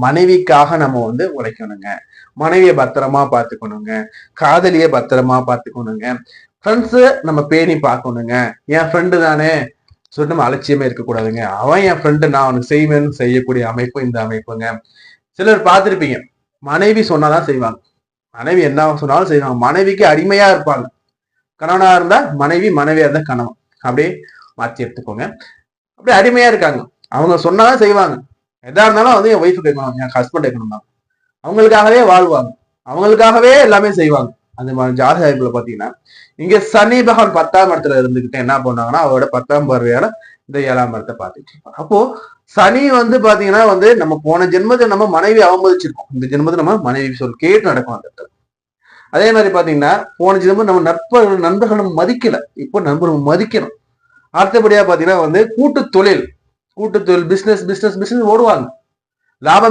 மனைவிக்காக நம்ம உழைக்கணுங்க. மனைவிய பத்திரமா பாத்துக்கணுங்க. காதலிய பத்திரமா பாத்துக்கணுங்க. ஃப்ரெண்ட்ஸ் நம்ம பேணி பார்க்கணுங்க. என் ஃப்ரெண்டு தானே சொல்லிட்டு நம்ம அலட்சியமே இருக்கக்கூடாதுங்க. அவன் என் ஃப்ரெண்டு, நான் அவனுக்கு செய்வேன்னு செய்யக்கூடிய அமைப்பு இந்த அமைப்புங்க. சிலர் பார்த்திருப்பீங்க, மனைவி சொன்னாதான் செய்வாங்க. மனைவி என்ன சொன்னாலும் செய்வாங்க. மனைவிக்கு அடிமையா இருப்பாங்க. கணவனா இருந்தா மனைவி, மனைவியா இருந்தா கணவன். அப்படியே மாத்தி எடுத்துக்கோங்க. அப்படியே அடிமையா இருக்காங்க. அவங்க சொன்னாதான் செய்வாங்க. எதா இருந்தாலும் என் ஒய்ஃபு கேட்கணும், என் ஹஸ்பண்ட் கேட்கணும் தான். அவங்களுக்காகவே வாழ்வாங்க. அவங்களுக்காகவே எல்லாமே செய்வாங்க. அந்த மாதிரி ஜாதக அமைப்புல பாத்தீங்கன்னா, இங்க சனி பகவான் 10ஆம் இடத்துல இருந்துகிட்டு என்ன பண்ணாங்கன்னா, அவரோட 10ஆம் பார்வையால இந்த 7ஆம் இடத்தை பார்த்துட்டு இருப்பாங்க. அப்போ சனி பாத்தீங்கன்னா நம்ம போன ஜென்மத்தை நம்ம மனைவி அவமதிச்சிருக்கோம். இந்த ஜென்மத்தை நம்ம மனைவி சொல் கேட்டு நடக்கும் அந்த இடத்துல. அதே மாதிரி பாத்தீங்கன்னா, போன ஜென்மம் நம்ம நண்பர்கள் நம்ம மதிக்கல. இப்போ நண்பர்கள் மதிக்கணும். அடுத்தபடியா பாத்தீங்கன்னா கூட்டு தொழில் பிசினஸ் ஓடுவாங்க. லாபம்